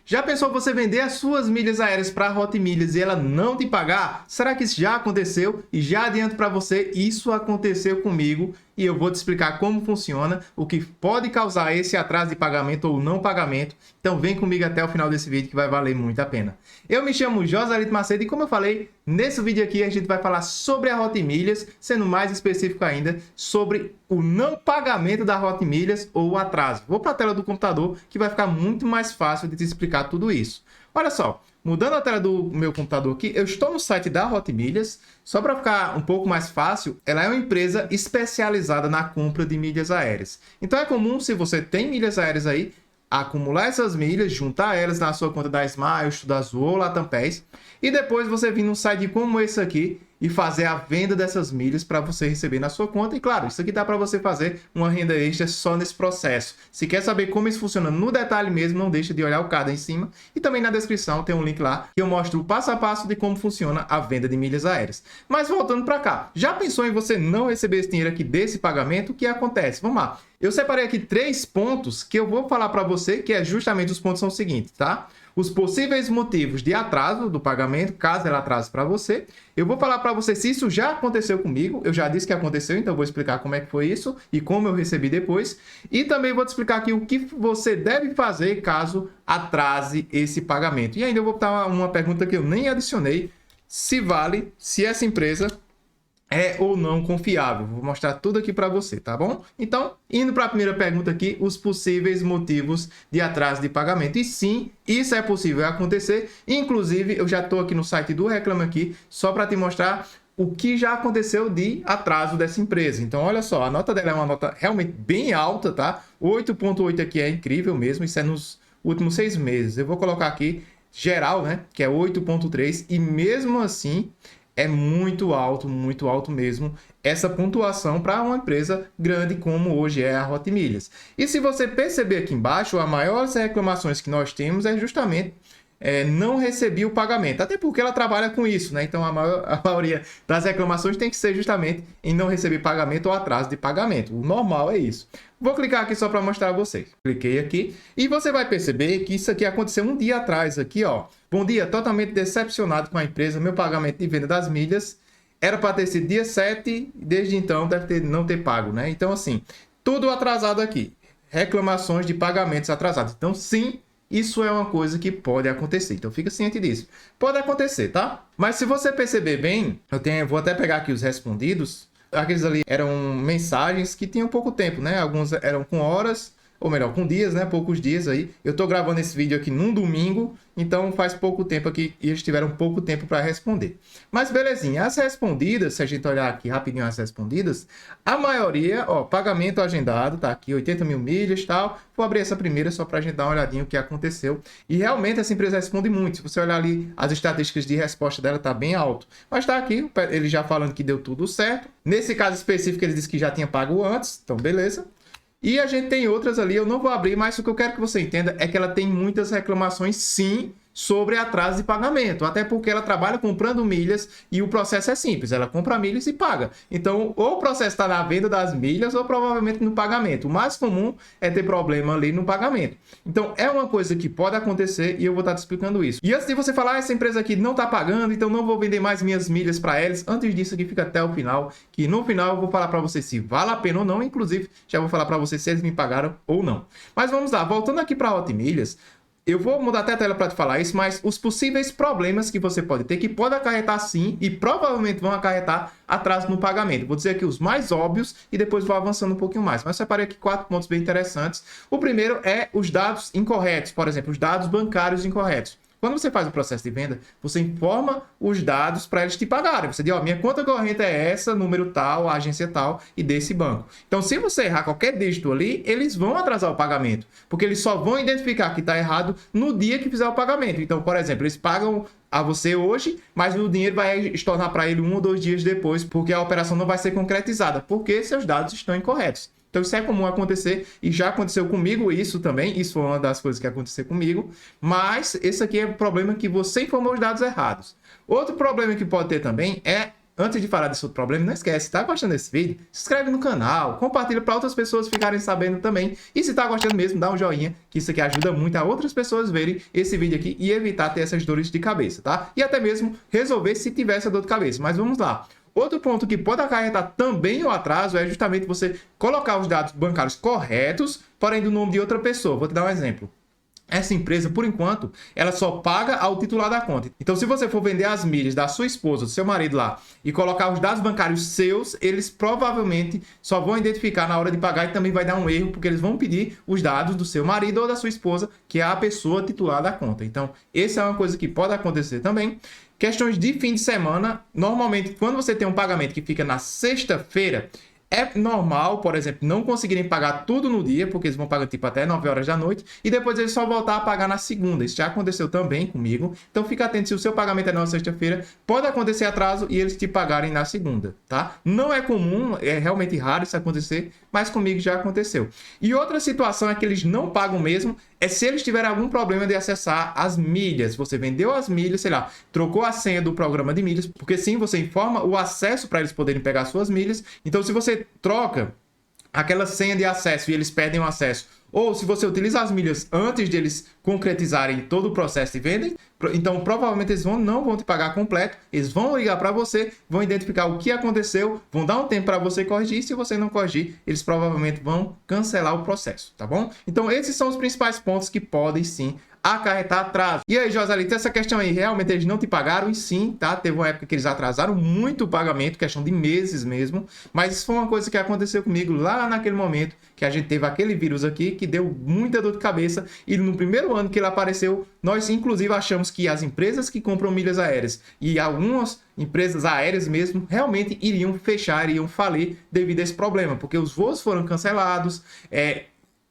Já pensou você vender as suas milhas aéreas para a Hotmilhas e ela não te pagar? Será que isso já aconteceu? E já adianto para você, isso aconteceu comigo e eu vou te explicar como funciona, o que pode causar esse atraso de pagamento ou não pagamento. Então vem comigo até o final desse vídeo que vai valer muito a pena. Eu me chamo Joselito Macedo e como eu falei, nesse vídeo aqui a gente vai falar sobre a Hotmilhas, sendo mais específico ainda sobre o não pagamento da Hotmilhas ou o atraso. Vou para a tela do computador que vai ficar muito mais fácil de te explicar tudo isso. Olha só, mudando a tela do meu computador aqui, eu estou no site da Hotmilhas. Só para ficar um pouco mais fácil, ela é uma empresa especializada na compra de milhas aéreas. Então é comum, se você tem milhas aéreas aí, acumular essas milhas, juntar elas na sua conta da Smiles, da Azul ou Latam PES, e depois você vir num site como esse aqui e fazer a venda dessas milhas para você receber na sua conta. E claro, isso aqui dá para você fazer uma renda extra só nesse processo. Se quer saber como isso funciona no detalhe mesmo, não deixa de olhar o card aí em cima. E também na descrição tem um link lá que eu mostro o passo a passo de como funciona a venda de milhas aéreas. Mas voltando para cá, já pensou em você não receber esse dinheiro aqui desse pagamento? O que acontece? Vamos lá. Eu separei aqui 3 pontos que eu vou falar para você, que é justamente os pontos são os seguintes, tá? Os possíveis motivos de atraso do pagamento, caso ela atrase para você. Eu vou falar para você se isso já aconteceu comigo. Eu já disse que aconteceu, então eu vou explicar como é que foi isso e como eu recebi depois. E também vou te explicar aqui o que você deve fazer caso atrase esse pagamento. E ainda eu vou botar uma pergunta que eu nem adicionei. Se vale, se essa empresa é ou não confiável. Vou mostrar tudo aqui para você, tá bom? Então, indo para a primeira pergunta aqui, os possíveis motivos de atraso de pagamento. E sim, isso é possível acontecer. Inclusive, eu já estou aqui no site do Reclame Aqui, só para te mostrar o que já aconteceu de atraso dessa empresa. Então, olha só, a nota dela é uma nota realmente bem alta, tá? 8.8 aqui é incrível mesmo, isso é nos últimos 6 meses. Eu vou colocar aqui geral, né? Que é 8.3 e mesmo assim é muito alto mesmo essa pontuação para uma empresa grande como hoje é a Hotmilhas. E se você perceber aqui embaixo, as maiores reclamações que nós temos é justamente não recebi o pagamento, até porque ela trabalha com isso, né? Então a maioria das reclamações tem que ser justamente em não receber pagamento ou atraso de pagamento. O normal é isso. Vou clicar aqui só para mostrar a vocês. Cliquei aqui e você vai perceber que isso aqui aconteceu um dia atrás aqui, ó. Bom dia, totalmente decepcionado com a empresa, meu pagamento de venda das milhas era para ter sido dia 7, desde então deve não ter pago, né? Então assim, tudo atrasado aqui. Reclamações de pagamentos atrasados. Então sim, isso é uma coisa que pode acontecer. Então fica ciente disso. Pode acontecer, tá? Mas se você perceber bem, vou até pegar aqui os respondidos. Aqueles ali eram mensagens que tinham pouco tempo, né? Alguns eram com horas, ou melhor, com dias, né? Poucos dias aí. Eu tô gravando esse vídeo aqui num domingo, então faz pouco tempo aqui e eles tiveram pouco tempo para responder. Mas belezinha, as respondidas, se a gente olhar aqui rapidinho as respondidas, a maioria, ó, pagamento agendado, tá aqui 80 mil milhas e tal. Vou abrir essa primeira só para a gente dar uma olhadinha o que aconteceu. E realmente essa empresa responde muito. Se você olhar ali, as estatísticas de resposta dela tá bem alto. Mas tá aqui, ele já falando que deu tudo certo. Nesse caso específico, ele disse que já tinha pago antes, então beleza. E a gente tem outras ali, eu não vou abrir, mas o que eu quero que você entenda é que ela tem muitas reclamações, sim, sobre atraso de pagamento, até porque ela trabalha comprando milhas e o processo é simples, ela compra milhas e paga. Então, ou o processo está na venda das milhas ou provavelmente no pagamento. O mais comum é ter problema ali no pagamento. Então, é uma coisa que pode acontecer e eu vou estar te explicando isso. E antes de você falar, essa empresa aqui não está pagando, então não vou vender mais minhas milhas para eles. Antes disso, aqui fica até o final, que no final eu vou falar para você se vale a pena ou não, inclusive já vou falar para você se eles me pagaram ou não. Mas vamos lá, voltando aqui para a Hotmilhas, eu vou mudar até a tela para te falar isso, mas os possíveis problemas que você pode ter, que pode acarretar sim, e provavelmente vão acarretar atraso no pagamento. Vou dizer aqui os mais óbvios e depois vou avançando um pouquinho mais. Mas separei aqui 4 pontos bem interessantes. O primeiro é os dados incorretos, por exemplo, os dados bancários incorretos. Quando você faz o processo de venda, você informa os dados para eles te pagarem. Você diz, ó, minha conta corrente é essa, número tal, agência tal e desse banco. Então, se você errar qualquer dígito ali, eles vão atrasar o pagamento, porque eles só vão identificar que está errado no dia que fizer o pagamento. Então, por exemplo, eles pagam a você hoje, mas o dinheiro vai estornar para ele 1 ou 2 dias depois, porque a operação não vai ser concretizada, porque seus dados estão incorretos. Então isso é comum acontecer e já aconteceu comigo isso também, isso foi uma das coisas que aconteceu comigo, mas esse aqui é o problema que você informou os dados errados. Outro problema que pode ter também é antes de falar desse outro problema, não esquece, se tá gostando desse vídeo, se inscreve no canal, compartilha para outras pessoas ficarem sabendo também. E se tá gostando mesmo, dá um joinha, que isso aqui ajuda muito a outras pessoas verem esse vídeo aqui e evitar ter essas dores de cabeça, tá? E até mesmo resolver se tiver essa dor de cabeça. Mas vamos lá. Outro ponto que pode acarretar também o atraso é justamente você colocar os dados bancários corretos, porém do nome de outra pessoa. Vou te dar um exemplo. Essa empresa, por enquanto, ela só paga ao titular da conta. Então, se você for vender as milhas da sua esposa, do seu marido lá, e colocar os dados bancários seus, eles provavelmente só vão identificar na hora de pagar e também vai dar um erro, porque eles vão pedir os dados do seu marido ou da sua esposa, que é a pessoa titular da conta. Então, essa é uma coisa que pode acontecer também. Questões de fim de semana, normalmente, quando você tem um pagamento que fica na sexta-feira, é normal, por exemplo, não conseguirem pagar tudo no dia, porque eles vão pagar tipo até 9 horas da noite, e depois eles só voltar a pagar na segunda. Isso já aconteceu também comigo. Então fica atento, se o seu pagamento é na sexta-feira, pode acontecer atraso e eles te pagarem na segunda, tá? Não é comum, é realmente raro isso acontecer, mas comigo já aconteceu. E outra situação é que eles não pagam mesmo, é se eles tiverem algum problema de acessar as milhas. Você vendeu as milhas, sei lá, trocou a senha do programa de milhas, porque sim, você informa o acesso para eles poderem pegar suas milhas. Então, se você troca aquela senha de acesso e eles perdem o acesso, ou se você utiliza as milhas antes de eles concretizarem todo o processo e vendem, então provavelmente eles não vão te pagar completo, eles vão ligar para você, vão identificar o que aconteceu, vão dar um tempo para você corrigir, e se você não corrigir, eles provavelmente vão cancelar o processo, tá bom? Então esses são os principais pontos que podem sim acarretar atraso. E aí, Joselito, essa questão aí, realmente eles não te pagaram? E sim, tá? Teve uma época que eles atrasaram muito o pagamento, questão de meses mesmo, mas isso foi uma coisa que aconteceu comigo lá naquele momento, que a gente teve aquele vírus aqui, que deu muita dor de cabeça, e no primeiro ano que ele apareceu, nós inclusive achamos que as empresas que compram milhas aéreas e algumas empresas aéreas mesmo realmente iriam fechar, iriam falir devido a esse problema, porque os voos foram cancelados,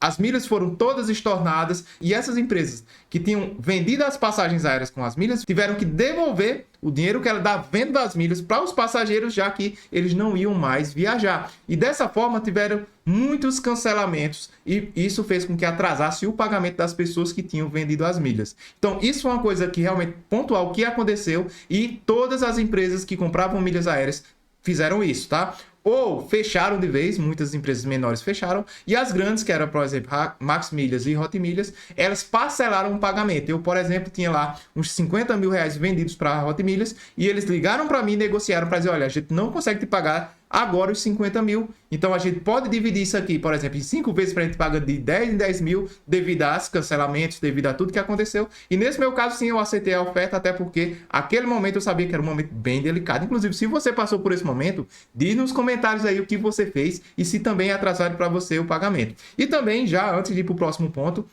as milhas foram todas estornadas e essas empresas que tinham vendido as passagens aéreas com as milhas tiveram que devolver o dinheiro que era da venda das milhas para os passageiros, já que eles não iam mais viajar. E dessa forma tiveram muitos cancelamentos e isso fez com que atrasasse o pagamento das pessoas que tinham vendido as milhas. Então isso é uma coisa que realmente pontual que aconteceu e todas as empresas que compravam milhas aéreas fizeram isso, tá? Ou fecharam de vez, muitas empresas menores fecharam, e as grandes, que eram, por exemplo, Max Milhas e Hot Milhas, elas parcelaram o pagamento. Eu, por exemplo, tinha lá uns 50 mil reais vendidos para a Hot Milhas, e eles ligaram para mim e negociaram para dizer, olha, a gente não consegue te pagar agora os 50 mil, então a gente pode dividir isso aqui, por exemplo, em 5 vezes para a gente pagar de 10 em 10 mil devido aos cancelamentos, devido a tudo que aconteceu. E nesse meu caso, sim, eu aceitei a oferta, até porque aquele momento eu sabia que era um momento bem delicado. Inclusive, se você passou por esse momento, diz nos comentários aí o que você fez e se também é atrasado para você o pagamento. E também, já antes de ir para o próximo ponto,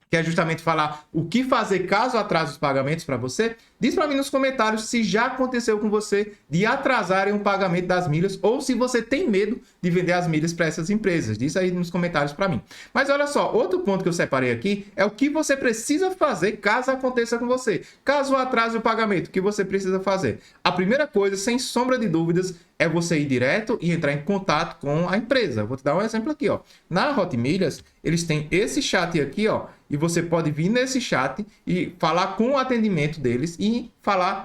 que é justamente falar o que fazer caso atrase os pagamentos para você, diz para mim nos comentários se já aconteceu com você de atrasarem o pagamento das milhas ou se você tem medo de vender as milhas para essas empresas. Diz aí nos comentários para mim. Mas olha só, outro ponto que eu separei aqui é o que você precisa fazer caso aconteça com você. Caso atrase o pagamento, o que você precisa fazer? A primeira coisa, sem sombra de dúvidas, é você ir direto e entrar em contato com a empresa. Vou te dar um exemplo aqui, ó. Na Hot Milhas, eles têm esse chat aqui, ó, e você pode vir nesse chat e falar com o atendimento deles e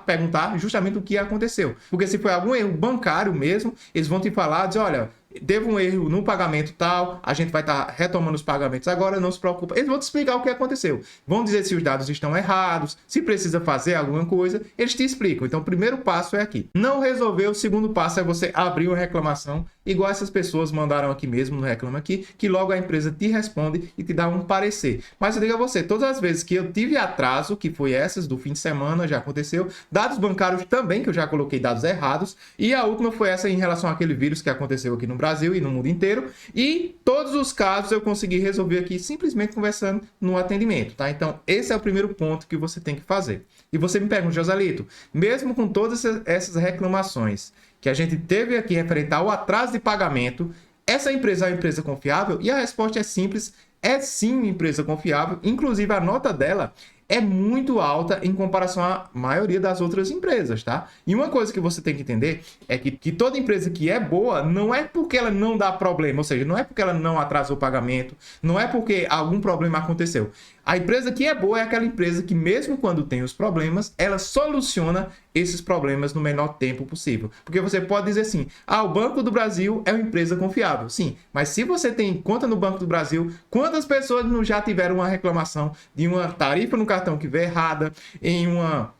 perguntar justamente o que aconteceu. Porque se foi algum erro bancário mesmo, eles vão te falar, dizer, olha, teve um erro no pagamento tal, a gente vai estar retomando os pagamentos agora, não se preocupa. Eles vão te explicar o que aconteceu. Vão dizer se os dados estão errados, se precisa fazer alguma coisa, eles te explicam. Então, o primeiro passo é aqui. Não resolveu, o segundo passo é você abrir uma reclamação, igual essas pessoas mandaram aqui mesmo no Reclama Aqui, que logo a empresa te responde e te dá um parecer. Mas eu digo a você, todas as vezes que eu tive atraso, que foi essas do fim de semana, já aconteceu, dados bancários também, que eu já coloquei dados errados, e a última foi essa em relação àquele vírus que aconteceu aqui no Brasil e no mundo inteiro, e todos os casos eu consegui resolver aqui simplesmente conversando no atendimento, tá? Então, esse é o primeiro ponto que você tem que fazer. E você me pergunta, Joselito, mesmo com todas essas reclamações que a gente teve aqui referente ao atraso de pagamento, essa empresa é uma empresa confiável? E a resposta é simples, é sim uma empresa confiável, inclusive a nota dela é muito alta em comparação à maioria das outras empresas, tá? E uma coisa que você tem que entender é que toda empresa que é boa não é porque ela não dá problema, ou seja, não é porque ela não atrasou o pagamento, não é porque algum problema aconteceu. A empresa que é boa é aquela empresa que, mesmo quando tem os problemas, ela soluciona esses problemas no menor tempo possível. Porque você pode dizer assim, o Banco do Brasil é uma empresa confiável. Sim, mas se você tem conta no Banco do Brasil, quantas pessoas não já tiveram uma reclamação de uma tarifa no cartão que veio errada, em uma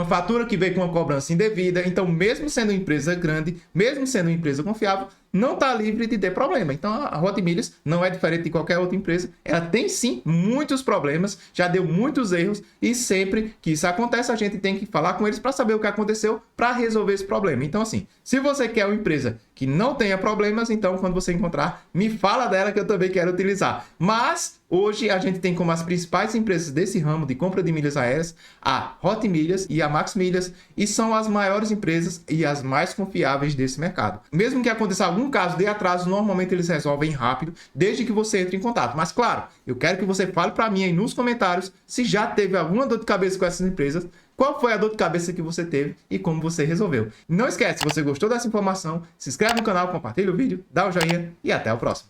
fatura que veio com uma cobrança indevida? Então, mesmo sendo uma empresa grande, mesmo sendo uma empresa confiável, não está livre de ter problema. Então, a Hotmillions não é diferente de qualquer outra empresa. Ela tem, sim, muitos problemas, já deu muitos erros, e sempre que isso acontece, a gente tem que falar com eles para saber o que aconteceu, para resolver esse problema. Então, assim, se você quer uma empresa que não tenha problemas, então, quando você encontrar, me fala dela que eu também quero utilizar. Mas hoje a gente tem como as principais empresas desse ramo de compra de milhas aéreas a Hotmillions e a Max Milhas, e são as maiores empresas e as mais confiáveis desse mercado. Mesmo que aconteça algum caso de atraso, normalmente eles resolvem rápido, desde que você entre em contato. Mas claro, eu quero que você fale para mim aí nos comentários se já teve alguma dor de cabeça com essas empresas, qual foi a dor de cabeça que você teve e como você resolveu. Não esquece, se você gostou dessa informação, se inscreve no canal, compartilha o vídeo, dá o joinha e até o próximo.